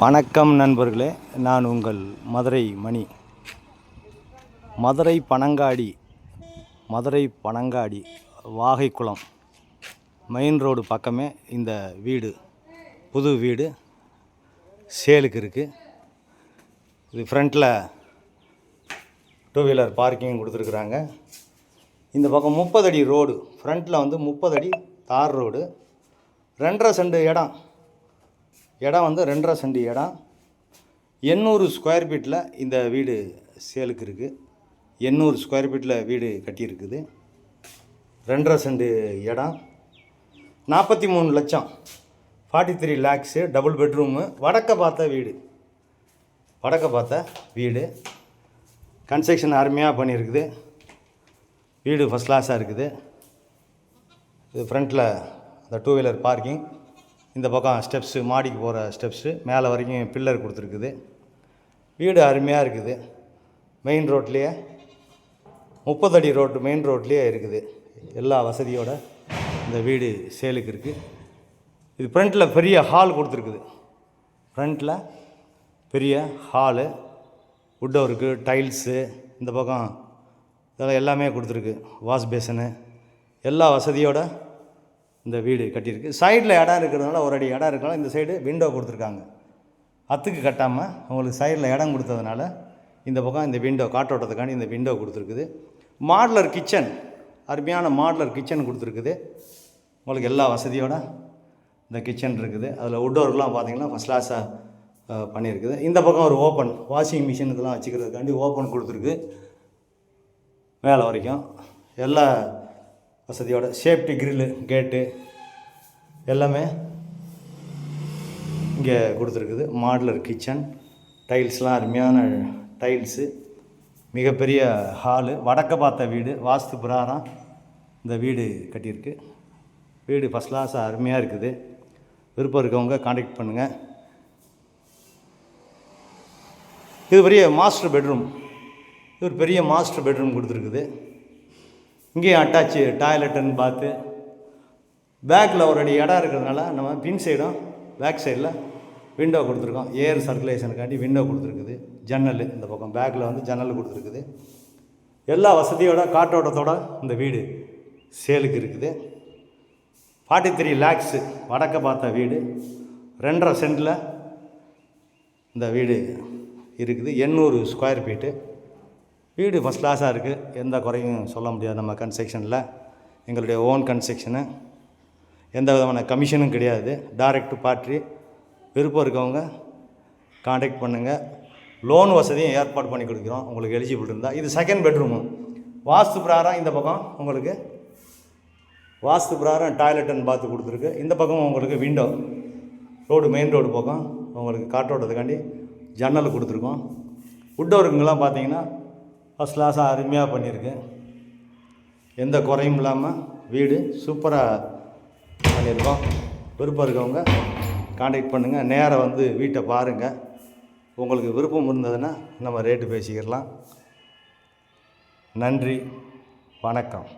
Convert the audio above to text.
வணக்கம் நண்பர்களே, நான் உங்கள் மதுரை மணி. மதுரை பனங்காடி வாகைக்குளம் மெயின் ரோடு பக்கமே இந்த வீடு, புது வீடு சேலுக்கு இருக்குது. இது ஃப்ரண்ட்டில் 2 வீலர் பார்க்கிங் கொடுத்துருக்குறாங்க. இந்த பக்கம் 30 அடி ரோடு, ஃப்ரண்ட்டில் வந்து 30 அடி தார் ரோடு. 2.5 சென்ட் இடம் வந்து 2.5 சென்ட் இடம். 800 ஸ்கொயர் ஃபீட்டில் இந்த வீடு சேலுக்கு இருக்குது. 800 ஸ்கொயர் ஃபீட்டில் வீடு கட்டியிருக்குது. 2.5 சென்ட் இடம், 43 லட்சம், 43 லேக்ஸு. டபுள் பெட்ரூமு, வடக்க பார்த்த வீடு. கன்ஸ்ட்ரக்ஷன் அருமையாக பண்ணியிருக்குது. வீடு ஃபஸ்ட் கிளாஸாக இருக்குது. இது ஃப்ரண்ட்டில் இந்த 2 வீலர் பார்க்கிங். இந்த பக்கம் ஸ்டெப்ஸு, மாடிக்கு போகிற ஸ்டெப்ஸு, மேலே வரைக்கும் பில்லர் கொடுத்துருக்குது. வீடு அருமையாக இருக்குது. மெயின் ரோட்லேயே 30 அடி ரோட்டு மெயின் ரோட்லேயே இருக்குது. எல்லா வசதியோட இந்த வீடு சேலுக்கு இருக்குது. இது ஃப்ரண்ட்டில் பெரிய ஹால் கொடுத்துருக்குது. ஃப்ரண்ட்டில் பெரிய ஹாலு, வுட் ஒர்க்கு, டைல்ஸு, இந்த பக்கம் இதெல்லாம் எல்லாமே கொடுத்துருக்கு. வாஷ் பேசனு, எல்லா வசதியோட இந்த வீடு கட்டியிருக்கு. சைடில் இடம் இருக்கிறதுனால, ஒரு அடி இடம் இருக்கிறனால இந்த சைடு விண்டோ கொடுத்துருக்காங்க. அத்துக்கு கட்டாமல் உங்களுக்கு சைடில் இடம் கொடுத்ததுனால இந்த பக்கம் இந்த விண்டோ காற்றோட்டத்துக்காண்டி இந்த விண்டோ கொடுத்துருக்குது. மாடுலர் கிச்சன், அருமையான மாடுலர் கிச்சன் கொடுத்துருக்குது. உங்களுக்கு எல்லா வசதியோட இந்த கிச்சன் இருக்குது. அதில் வுட் ஒர்க்லாம் பார்த்தீங்கன்னா ஃபஸ்ட் கிளாஸாக பண்ணியிருக்குது. இந்த பக்கம் ஒரு ஓப்பன் வாஷிங் மிஷின் இதெல்லாம் வச்சுக்கிறதுக்காண்டி ஓப்பன் கொடுத்துருக்கு. மேலே வரைக்கும் எல்லா வசதியோட சேஃப்டி கிரில்லு, கேட்டு எல்லாமே இங்கே கொடுத்துருக்குது. மாடுலர் கிச்சன், டைல்ஸ்லாம் அருமையான டைல்ஸு, மிகப்பெரிய ஹாலு, வடக்க பார்த்த வீடு, வாஸ்து பிரகாரம் இந்த வீடு கட்டியிருக்கு. வீடு ஃபஸ்ட் கிளாஸாக அருமையாக இருக்குது. விருப்பம் இருக்கவங்க காண்டாக்ட் பண்ணுங்கள். இது பெரிய மாஸ்டர் பெட்ரூம். இது ஒரு பெரிய மாஸ்டர் பெட்ரூம் கொடுத்துருக்குது. இங்கேயும் அட்டாச்சு டாய்லெட் அண்ட் பாத்து. பேக்கில் ஒரு அடி இடம் இருக்கிறதுனால நம்ம பின் சைடும் பேக் சைடில் விண்டோ கொடுத்துருக்கோம். ஏர் சர்க்குலேஷனுக்காண்டி விண்டோ கொடுத்துருக்குது. ஜன்னல், இந்த பக்கம் பேக்கில் வந்து ஜன்னல் கொடுத்துருக்குது. எல்லா வசதியோட காற்றோட்டத்தோடு இந்த வீடு சேலுக்கு இருக்குது. 43 லேக்ஸு, வடக்க பார்த்த வீடு, 2.5 சென்டில் இந்த வீடு இருக்குது. 800 ஸ்கொயர் ஃபீட்டு. வீடு ஃபஸ்ட் கிளாஸாக இருக்குது. எந்த குறையும் சொல்ல முடியாது. நம்ம கன்ஸ்ட்ரக்ஷனில் எங்களுடைய ஓன் கன்ஸ்ட்ரக்ஷனு, எந்த விதமான கமிஷனும் கிடையாது. Direct party. விருப்பம் இருக்கவங்க காண்டாக்ட் பண்ணுங்கள். லோன் வசதியும் ஏற்பாடு பண்ணி கொடுக்குறோம் உங்களுக்கு எலிஜிபிள் இருந்தால். இது செகண்ட் பெட்ரூமு. வாஸ்து பிரகாரம் இந்த பக்கம் உங்களுக்கு வாஸ்து பிரகாரம் டாய்லெட் அண்ட் பாத்து கொடுத்துருக்கு. இந்த பக்கம் உங்களுக்கு விண்டோ, ரோடு மெயின் ரோடு பக்கம் உங்களுக்கு காற்றோட்டத்துக்காண்டி ஜன்னல் கொடுத்துருக்கோம். வுட் ஒர்க்குங்கெல்லாம் பார்த்தீங்கன்னா ஃபஸ்ட் கிளாஸாக அருமையாக பண்ணியிருக்கு. எந்த குறையும் இல்லாமல் வீடு சூப்பராக பண்ணியிருக்கோம். விருப்பம் இருக்கவங்க காண்டாக்ட் பண்ணுங்கள். நேராக வந்து வீட்டை பாருங்கள். உங்களுக்கு விருப்பம் இருந்ததுன்னா நம்ம ரேட்டு பேசிக்கிடலாம். நன்றி, வணக்கம்.